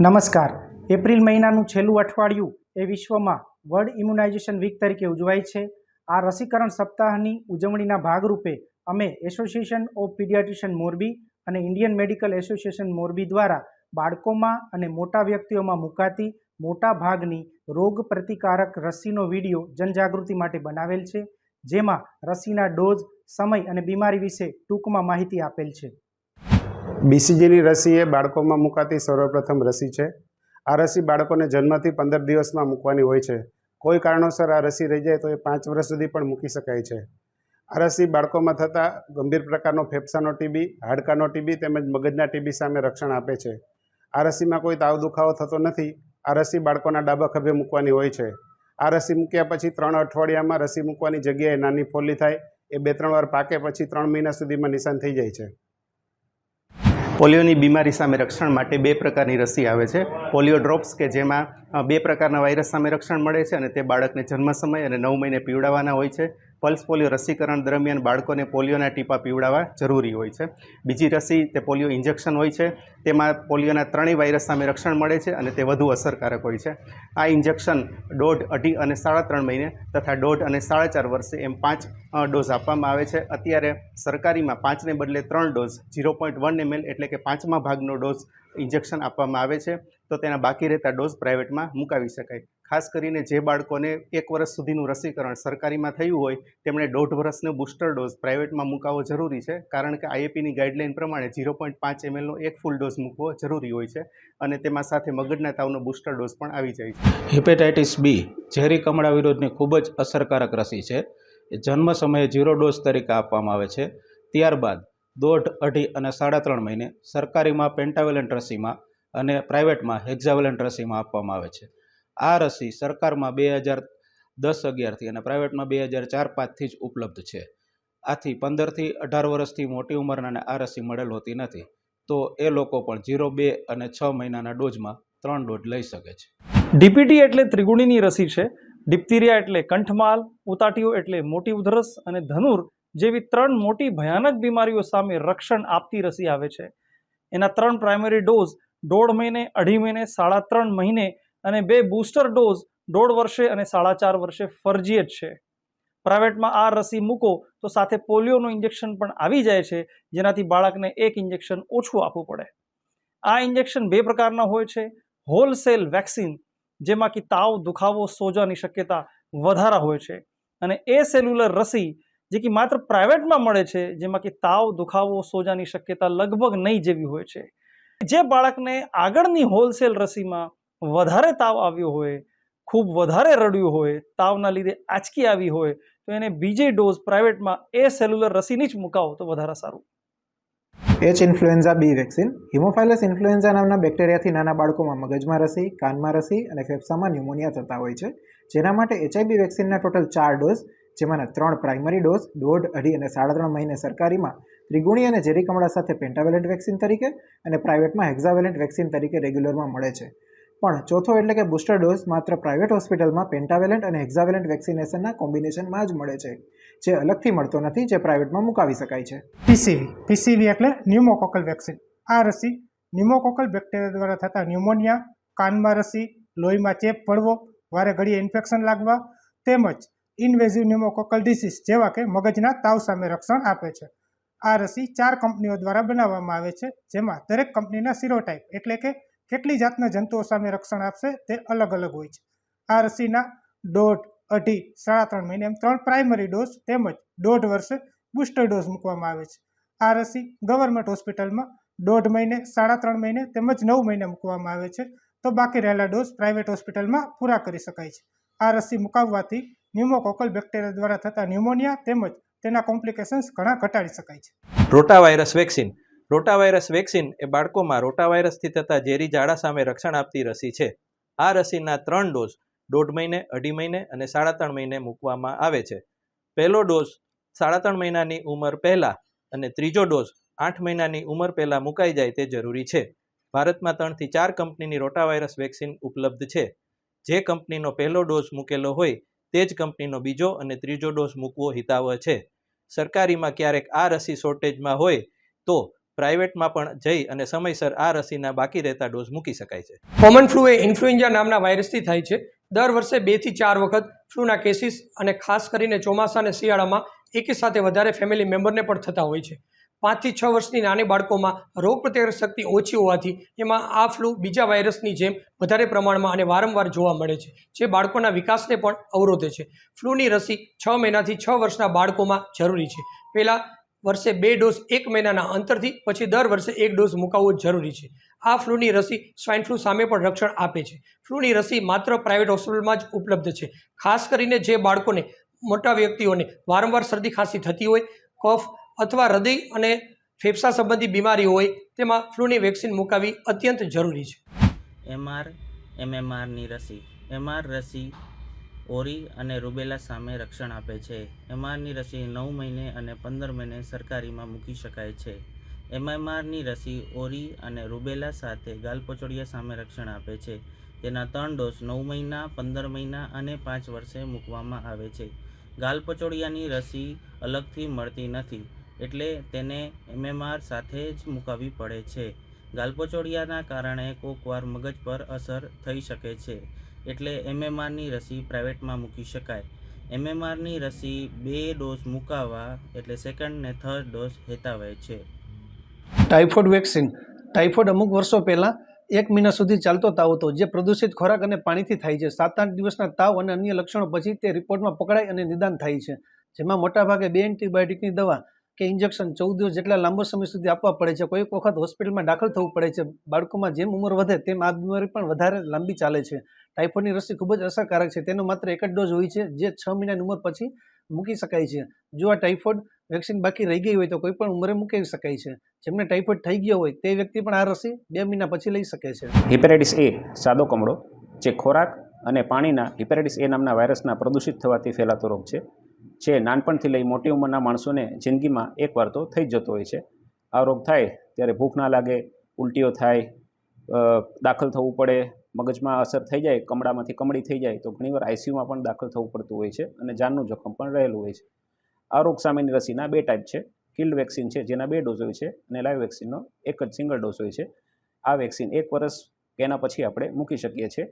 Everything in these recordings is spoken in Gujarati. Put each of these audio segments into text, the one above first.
નમસ્કાર. એપ્રિલ મહિનાનું છેલ્લું અઠવાડિયું એ વિશ્વમાં વર્લ્ડ ઇમ્યુનાઇઝેશન વીક તરીકે ઉજવાય છે. આ રસીકરણ સપ્તાહની ઉજવણીના ભાગરૂપે અમે એસોસિએશન ઓફ પીડિયાટ્રિશિયન મોરબી અને ઇન્ડિયન મેડિકલ એસોસિએશન મોરબી દ્વારા બાળકોમાં અને મોટા વ્યક્તિઓમાં મુકાતી મોટા ભાગની રોગ પ્રતિકારક રસીનો વિડીયો જનજાગૃતિ માટે બનાવેલ છે, જેમાં રસીના ડોઝ, સમય અને બીમારી વિશે ટૂંકમાં માહિતી આપેલ છે. બીસીજીની રસી એ બાળકોમાં મુકાતી સર્વપ્રથમ રસી છે. આ રસી બાળકોને જન્મથી 15 દિવસમાં મૂકવાની હોય છે. કોઈ કારણોસર આ રસી રહી જાય તો એ 5 વર્ષ સુધી પણ મૂકી શકાય છે. આ રસી બાળકોમાં થતા ગંભીર પ્રકારનો ફેફસાનો ટીબી, હાડકાનો ટીબી તેમજ મગજના ટીબી સામે રક્ષણ આપે છે. આ રસીમાં કોઈ તાવ દુખાવો થતો નથી. આ રસી બાળકોના ડાબા ખભે મૂકવાની હોય છે. આ રસી મૂક્યા પછી 3 અઠવાડિયામાં રસી મૂકવાની જગ્યાએ નાની ફોલ્લી થાય, એ 2-3 વાર પાકે પછી 3 મહિના સુધીમાં નિશાન થઈ જાય છે. પોલિયોની બીમારી સામે રક્ષણ માટે 2 પ્રકારની રસી આવે છે. પોલિયો ડ્રોપ્સ કે જેમાં 2 પ્રકારના વાયરસ સામે રક્ષણ મળે છે અને તે બાળકને જન્મ સમય અને 9 મહિને પીવડાવવાના હોય છે. પલ્સ પોલિયો રસીકરણ દરમિયાન બાળકોને પોલિયોના ટીપા પીવડાવવા જરૂરી હોય છે. બીજી રસી તે પોલિયો ઇન્જેક્શન હોય છે. તેમાં પોલિયોના 3 વાયરસ સામે રક્ષણ મળે છે અને તે વધુ અસરકારક હોય છે. આ ઇન્જેક્શન 1.5, 2.5 અને 3.5 મહિને તથા 1.5 અને 4.5 વર્ષે એમ 5 ડોઝ આપવામાં આવે છે. અત્યારે સરકારીમાં 5ને બદલે 3 ડોઝ 0.1 ml એટલે કે 5મા ભાગનો ડોઝ ઇન્જેક્શન આપવામાં આવે છે. તો તેના બાકી રહેતા ડોઝ પ્રાઇવેટમાં મુકાવી શકાય. ખાસ કરીને જે બાળકોને 1 વર્ષ સુધીનું રસીકરણ સરકારીમાં થયું હોય તેમણે 1.5 વર્ષનો બૂસ્ટર ડોઝ પ્રાઇવેટમાં મુકાવવો જરૂરી છે, કારણ કે આઈએપીની ગાઈડલાઇન પ્રમાણે 0.5 mlનો એક ફૂલ ડોઝ મૂકવો જરૂરી હોય છે અને તેમાં સાથે મગજના તાવનો બૂસ્ટર ડોઝ પણ આવી જાય છે. હિપેટાઇટિસ બી ઝેરી કમળા વિરોધની ખૂબ જ અસરકારક રસી છે. એ જન્મ સમયે 0 ડોઝ તરીકે આપવામાં આવે છે. ત્યારબાદ 1.5, 2.5 અને 3.5 મહિને સરકારીમાં પેન્ટાવેલેન્ટ રસીમાં અને પ્રાઇવેટમાં હેક્ઝાવેલેન્ટ રસીમાં આપવામાં આવે છે. આ રસી સરકારમાં 2010-11થી અને પ્રાઇવેટમાં 2004-05થી જ ઉપલબ્ધ છે. આથી 15થી 18 વર્ષથી મોટી ઉંમરનાને આ રસી મળેલ હોતી નથી, તો એ લોકો પણ 0, 2 અને 6 મહિનાના ડોઝમાં 3 ડોઝ લઈ શકે છે. ડીપીટી એટલે ત્રિગુણીની રસી છે. ડિપ્થેરિયા એટલે કંઠમાલ, ઉતાટીઓ એટલે મોટી ઉધરસ અને ધનુર જેવી 3 મોટી ભયાનક બીમારીઓ સામે રક્ષણ આપતી રસી આવે છે. એના 3 પ્રાઇમરી ડોઝ 1.5 મહિને, 2.5 મહિને, 3.5 મહિને અને 2 બૂસ્ટર ડોઝ 1.5 વર્ષે અને 4.5 વર્ષે ફરજિયાત છે. પ્રાઇવેટમાં આ રસી મૂકો તો સાથે પોલિયોનું ઇન્જેક્શન પણ આવી જાય છે, જેનાથી બાળકને 1 ઇન્જેક્શન ઓછું આપવું પડે. આ ઇન્જેક્શન 2 પ્રકારના હોય છે. હોલસેલ વેક્સિન, જેમાં કે તાવ, દુખાવો, સોજાની શક્યતા વધારે હોય છે, અને એ સેલ્યુલર રસી જે કે માત્ર પ્રાઇવેટમાં મળે છે, જેમાં કે તાવ, દુખાવો, સોજાની શક્યતા લગભગ નહીં જેવી હોય છે. જે બાળકને આગળની હોલસેલ રસીમાં વધારે તાવ આવ્યો હોય, ખૂબ વધારે રડ્યું હોય, તાવના લીધે આંચકી આવી હોય, તો એને બીજી ડોઝ પ્રાઇવેટમાં એ સેલ્યુલર રસીની જ મુકાવો તો વધારે સારું. એચ ઇન્ફ્લુએન્ઝા બી વેક્સિન. હિમોફાઇલસ ઇન્ફ્લુએન્ઝા નામના બેક્ટેરિયાથી નાના બાળકોમાં મગજમાં રસી, કાનમાં રસી અને ફેફસામાં ન્યુમોનિયા થતા હોય છે. જેના માટે એચઆઈબી વેક્સિનના ટોટલ 4 ડોઝ, જેમાંના 3 પ્રાઇમરી ડોઝ 1.5, 2.5 અને 3.5 મહિને સરકારીમાં ત્રિગુણી અને ઝેરી કમળા સાથે પેન્ટાવેલેન્ટ વેક્સિન તરીકે અને પ્રાઇવેટમાં હેક્ઝાવેલેન્ટ વેક્સિન તરીકે રેગ્યુલરમાં મળે છે. પણ ચોથો એટલે કે બૂસ્ટર ડોઝ માત્ર પ્રાઇવેટ હોસ્પિટલમાં પેન્ટાવેલેન્ટ અને હેક્ઝાવેલેન્ટ વેક્સિનેશનના કોમ્બિનેશનમાં જ મળે છે, જે અલગથી મળતો નથી, જે પ્રાઇવેટમાં મુકાવી શકાય છે. પીસીવી એટલે ન્યુમોકોકલ વેક્સિન. આ રસી ન્યુમોકોકલ બેક્ટેરિયા દ્વારા થતા ન્યુમોનિયા, કાનમાં રસી, લોહીમાં ચેપ પડવો, વારે ઘડીએ ઇન્ફેક્શન લાગવા તેમજ ઇન્વેઝિવ ન્યુમોકોકલ ડિસીઝ જેવા કે મગજના તાવ સામે રક્ષણ આપે છે. આ રસી 4 કંપનીઓ દ્વારા બનાવવામાં આવે છે, જેમાં દરેક કંપનીના સિરોટાઇપ એટલે કે કેટલી જાતના જંતુઓ સામે રક્ષણ આપશે તે અલગ અલગ હોય છે. આ રસીના 1.5, 2.5, 3.5 મહિને એમ 3 પ્રાઇમરી ડોઝ તેમજ 1.5 વર્ષે બૂસ્ટર ડોઝ મૂકવામાં આવે છે. આ રસી ગવર્મેન્ટ હોસ્પિટલમાં 1.5 મહિને, 3.5 મહિને તેમજ 9 મહિને મૂકવામાં આવે છે, તો બાકી રહેલા ડોઝ પ્રાઇવેટ હોસ્પિટલમાં પૂરા કરી શકાય છે. આ રસી મુકાવવાથી ન્યુમોકોકલ બેક્ટેરિયા દ્વારા થતા ન્યુમોનિયા તેમજ તેના કોમ્પ્લિકેશન્સ ઘણા ઘટાડી શકાય છે. Rotavirus vaccine. રોટાવાયરસ વેક્સિન એ બાળકોમાં રોટાવાયરસથી થતા ઝેરી ઝાડા સામે રક્ષણ આપતી રસી છે. આ રસીના 3 ડોઝ 1.5 મહિને, 2.5 મહિને અને 3.5 મહિને મૂકવામાં આવે છે. પહેલો ડોઝ 3.5 મહિનાની ઉંમર પહેલાં અને ત્રીજો ડોઝ 8 મહિનાની ઉંમર પહેલાં મુકાઈ જાય તે જરૂરી છે. ભારતમાં 3 થી 4 કંપનીની રોટાવાયરસ વેક્સિન ઉપલબ્ધ છે. જે કંપનીનો પહેલો ડોઝ મૂકેલો હોય તે જ કંપનીનો બીજો અને ત્રીજો ડોઝ મૂકવો હિતાવહ છે. સરકારીમાં ક્યારેક આ રસી શોર્ટેજમાં હોય તો પ્રાઇવેટમાં પણ જઈ અને સમયસર આ રસીના બાકી રહેતા ડોઝ મૂકી શકાય છે. કોમન ફ્લૂ એ ઇન્ફ્લુએન્ઝા નામના વાયરસથી થાય છે. દર વર્ષે 2 થી 4 વખત ફ્લૂના કેસીસ અને ખાસ કરીને ચોમાસા અને શિયાળામાં એકી સાથે વધારે ફેમિલી મેમ્બરને પણ થતા હોય છે. 5 થી 6 વર્ષની નાની બાળકોમાં રોગપ્રતિકારક શક્તિ ઓછી હોવાથી એમાં આ ફ્લૂ બીજા વાયરસની જેમ વધારે પ્રમાણમાં અને વારંવાર જોવા મળે છે, જે બાળકોના વિકાસને પણ અવરોધે છે. ફ્લૂની રસી 6 મહિનાથી 6 વર્ષના બાળકોમાં જરૂરી છે. પહેલાં વર્ષે 2 ડોઝ 1 મહિનાના અંતરથી, પછી દર વર્ષે 1 ડોઝ મુકાવવો જરૂરી છે. આ ફ્લૂની રસી સ્વાઇન ફ્લૂ સામે પણ રક્ષણ આપે છે. ફ્લૂની રસી માત્ર પ્રાઇવેટ હોસ્પિટલમાં જ ઉપલબ્ધ છે. ખાસ કરીને જે બાળકોને, મોટા વ્યક્તિઓને વારંવાર શરદી ખાંસી થતી હોય, કફ અથવા હૃદય અને ફેફસા સંબંધી બીમારી હોય, તેમાં ફ્લૂની વેક્સિન મુકાવવી અત્યંત જરૂરી છે. MMRની રસી. MR રસી ઓરી અને રૂબેલા સામે રક્ષણ આપે છે. MRની રસી 9 મહિને અને 15 મહિને સરકારીમાં મૂકી શકાય છે. MMRની રસી ઓરી અને રૂબેલા સાથે ગાલપચોડિયા સામે રક્ષણ આપે છે. તેના 3 ડોઝ 9 મહિના, 15 મહિના અને 5 વર્ષે મૂકવામાં આવે છે. ગાલપચોડિયાની રસી અલગથી મળતી નથી, એટલે તેને MMR સાથે જ મૂકાવવી પડે છે. ગાલપચોડિયાના કારણે કોકવાર મગજ પર અસર થઈ શકે છે, એટલે MMRની રસી પ્રાઇવેટમાં મૂકી શકાય. MMRની રસી 2 ડોઝ મુકાવવા એટલે સેકન્ડ ને થર્ડ ડોઝ હિતાવહ છે. Typhoid vaccine. ટાઇફોઇડ અમુક વર્ષો પહેલાં 1 મહિના સુધી ચાલતો તાવ હતો, જે પ્રદૂષિત ખોરાક અને પાણીથી થાય છે. 7-8 દિવસના તાવ અને અન્ય લક્ષણો પછી તે રિપોર્ટમાં પકડાય અને નિદાન થાય છે, જેમાં મોટાભાગે 2 એન્ટીબાયોટિકની દવા કે ઇન્જેક્શન 14 દિવસ જેટલા લાંબો સમય સુધી આપવા પડે છે. કોઈક વખત હોસ્પિટલમાં દાખલ થવું પડે છે. બાળકોમાં જેમ ઉંમર વધે તેમ આ બીમારી પણ વધારે લાંબી ચાલે છે. ટાઇફોઇડની રસી ખૂબ જ અસરકારક છે. તેનો માત્ર 1 જ ડોઝ હોય છે, જે 6 મહિનાની ઉંમર પછી મૂકી શકાય છે. જો આ ટાઇફોઇડ વેક્સિન બાકી રહી ગઈ હોય તો કોઈ પણ ઉંમરે મૂકી શકાય છે. જેમને ટાઇફોઇડ થઈ ગયો હોય તે વ્યક્તિ પણ આ રસી 2 મહિના પછી લઈ શકે છે. હિપેટાઇટિસ A સાદો કમળો, જે ખોરાક અને પાણીના હિપેટાઇટિસ A નામના વાયરસના પ્રદૂષિત થવાથી ફેલાતો રોગ છે, જે નાનપણથી લઈ મોટી ઉંમરના માણસોને જિંદગીમાં એકવાર તો થઈ જ જતો હોય છે. આ રોગ થાય ત્યારે ભૂખ ના લાગે, ઉલટીઓ થાય, દાખલ થવું પડે, મગજમાં અસર થઈ જાય, કમળામાંથી કમળી થઈ જાય તો ઘણીવાર ICUમાં પણ દાખલ થવું પડતું હોય છે અને જાનનું જોખમ પણ રહેલું હોય છે. આ રોગ સામેની રસીના 2 ટાઈપ છે. કિલ્ડ વેક્સિન છે, જેના 2 ડોઝ હોય છે, અને લાઈવ વેક્સિનનો એક જ સિંગલ ડોઝ હોય છે. આ વેક્સિન 1 વર્ષ કે એના પછી આપણે મૂકી શકીએ છીએ.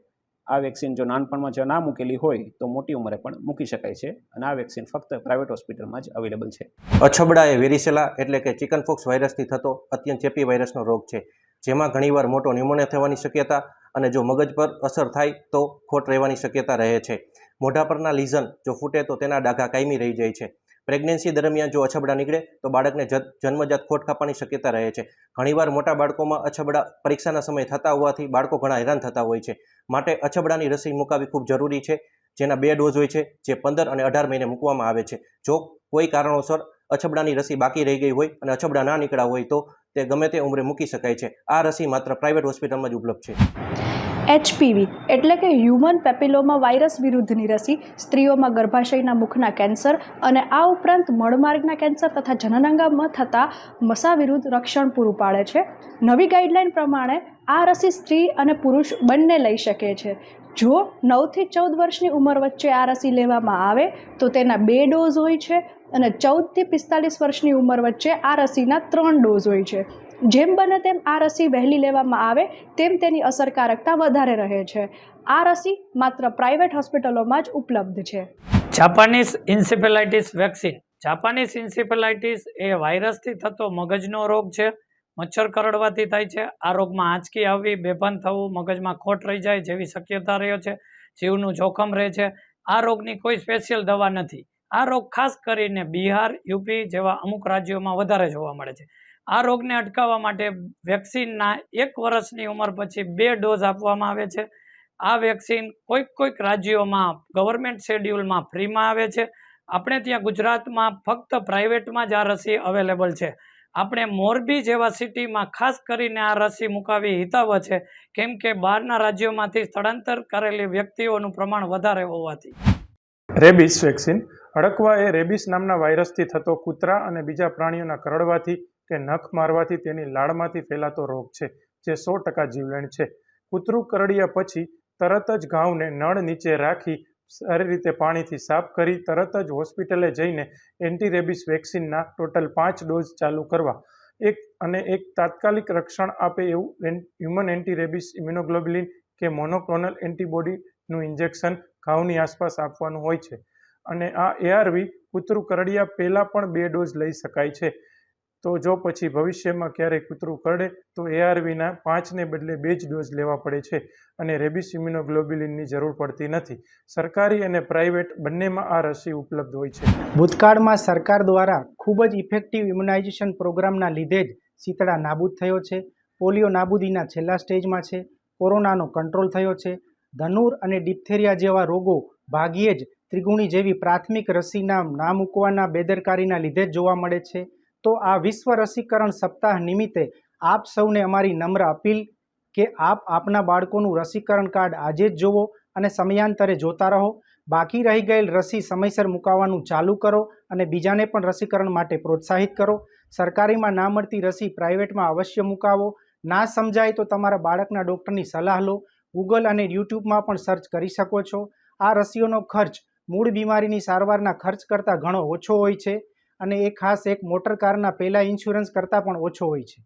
આ વેક્સિન જો નાનપણમાં જો ના મૂકેલી હોય તો મોટી ઉંમરે પણ મૂકી શકાય છે, અને આ વેક્સિન ફક્ત પ્રાઇવેટ હોસ્પિટલમાં જ અવેલેબલ છે. અછબડા એ વેરીસેલા એટલે કે ચિકનપોક્સ વાયરસથી થતો અત્યંત ચેપી વાયરસનો રોગ છે, જેમાં ઘણીવાર મોટો ન્યુમોનિયા થવાની શક્યતા અને જો મગજ પર અસર થાય તો ખોટ રહેવાની શક્યતા રહે છે. મોઢા પરના લીઝન જો ફૂટે તો તેના ડાઘા કાયમી રહી જાય છે. પ્રેગ્નન્સી દરમિયાન જો અછબડા નીકળે તો બાળકને જન્મજાત ખોટ ખાવાની શક્યતા રહે છે. ઘણીવાર મોટા બાળકોમાં અછબડા પરીક્ષાના સમયે થતા હોવાથી બાળકો ઘણા હેરાન થતા હોય છે. માટે અછબડાની રસી મુકાવવી ખૂબ જરૂરી છે, જેના 2 ડોઝ હોય છે, જે 15 અને 18 મહિને મૂકવામાં આવે છે. જો કોઈ કારણોસર અછબડાની રસી બાકી રહી ગઈ હોય અને અછબડા ના નીકળ્યા હોય તો તે ગમે તે ઉંમરે મૂકી શકાય છે. આ રસી માત્ર પ્રાઇવેટ હોસ્પિટલમાં જ ઉપલબ્ધ છે. HPV એટલે કે હ્યુમન પેપિલોમા વાયરસ વિરુદ્ધની રસી સ્ત્રીઓમાં ગર્ભાશયના મુખના કેન્સર અને આ ઉપરાંત મળમાર્ગના કેન્સર તથા જનનાંગમાં થતા મસા વિરુદ્ધ રક્ષણ પૂરું પાડે છે. નવી ગાઈડલાઇન પ્રમાણે આ રસી સ્ત્રી અને પુરુષ બંને લઈ શકે છે. જો 9 થી 14 વર્ષની ઉંમર વચ્ચે આ રસી લેવામાં આવે તો તેના 2 ડોઝ હોય છે, અને 14 થી 45 વર્ષની ઉંમર વચ્ચે આ રસીના 3 ડોઝ હોય છે. જેમ બને તેમ આ રસી વહેલી લેવામાં આવે તેમ તેની અસરકારકતા વધારે રહે છે. આ રસી માત્ર પ્રાઇવેટ હોસ્પિટલોમાં જ ઉપલબ્ધ છે. Japanese encephalitis vaccine. Japanese encephalitis એ વાયરસથી થતો મગજનો રોગ છે. મચ્છર કરડવાથી થાય છે. આ રોગમાં આંચકી આવવી, બેભાન થવું, મગજમાં ખોટ રહી જાય જેવી શક્યતા રહે છે. જીવનું જોખમ રહે છે. આ રોગની કોઈ સ્પેશિયલ દવા નથી. આ રોગ ખાસ કરીને બિહાર, યુપી જેવા અમુક રાજ્યોમાં વધારે જોવા મળે છે. આ રોગને અટકાવવા માટે વેક્સિનના 1 વર્ષની ઉંમર પછી 2 ડોઝ આપવામાં આવે છે. આ વેક્સિન કોઈક રાજ્યોમાં ગવર્મેન્ટ શેડ્યુલમાં ફ્રીમાં આવે છે. આપણે ત્યાં ગુજરાતમાં ફક્ત પ્રાઇવેટમાં જ આ રસી અવેલેબલ છે. આપણે મોરબી જેવા સિટીમાં ખાસ કરીને આ રસી મુકાવી હિતાવહ છે, કેમ કે બહારના રાજ્યોમાંથી સ્થળાંતર કરેલી વ્યક્તિઓનું પ્રમાણ વધારે હોવાથી. Rabies vaccine. અડકવા એ રેબિસ નામના વાયરસથી થતો કૂતરા અને બીજા પ્રાણીઓના કરડવાથી કે નખ મારવાથી તેની લાળમાંથી ફેલાતો રોગ છે, જે 100% જીવલેણ છે. કૂતરું કરડ્યા પછી તરત જ ઘાવને નળ નીચે રાખી સારી રીતે પાણીથી સાફ કરી તરત જ હોસ્પિટલે જઈને એન્ટી રેબિસ વેક્સિનના ટોટલ 5 ડોઝ ચાલુ કરવા. એક તાત્કાલિક રક્ષણ આપે એવું હ્યુમન એન્ટી રેબિસ ઇમ્યુનોગ્લોબ્યુલિન કે મોનોક્લોનલ એન્ટીબોડીનું ઇન્જેક્શન ઘાવની આસપાસ આપવાનું હોય છે. અને આ ARV કૂતરું કરડ્યા પહેલાં પણ 2 ડોઝ લઈ શકાય છે. તો જો પછી ભવિષ્યમાં ક્યારેય કૂતરું કરડે તો ARVના 5ને બદલે 2 જ ડોઝ લેવા પડે છે અને રેબિસ ઇમ્યુનોગ્લોબ્યુલિનની જરૂર પડતી નથી. સરકારી અને પ્રાઇવેટ બંનેમાં આ રસી ઉપલબ્ધ હોય છે. ભૂતકાળમાં સરકાર દ્વારા ખૂબ જ ઇફેક્ટિવ ઇમ્યુનાઇઝેશન પ્રોગ્રામના લીધે જ શીતળા નાબૂદ થયો છે. પોલિયો નાબૂદીના છેલ્લા સ્ટેજમાં છે. કોરોનાનો કંટ્રોલ થયો છે. ધનુર અને ડિપ્થેરિયા જેવા રોગો ભાગ્યે જ ત્રિગુણી જેવી પ્રાથમિક રસીના ના મૂકવાના બેદરકારીના લીધે જ જોવા મળે છે. તો આ વિશ્વ રસીકરણ સપ્તાહ નિમિત્તે આપ સૌને અમારી નમ્ર અપીલ કે આપ આપના બાળકોનું રસીકરણ કાર્ડ આજે જ જોવો અને સમયાંતરે જોતા રહો. બાકી રહી ગયેલ રસી સમયસર મુકાવવાનું ચાલુ કરો અને બીજાને પણ રસીકરણ માટે પ્રોત્સાહિત કરો. સરકારીમાં ના મળતી રસી પ્રાઇવેટમાં અવશ્ય મુકાવો. ના સમજાય તો તમારા બાળકના ડૉક્ટરની સલાહ લો. ગૂગલ અને યુટ્યુબમાં પણ સર્ચ કરી શકો છો. આ રસીઓનો ખર્ચ મૂળ બીમારીની સારવારના ખર્ચ કરતાં ઘણો ઓછો હોય છે અને એ ખાસ એક મોટર કારના પહેલાં ઇન્સ્યોરન્સ કરતાં પણ ઓછો હોય છે.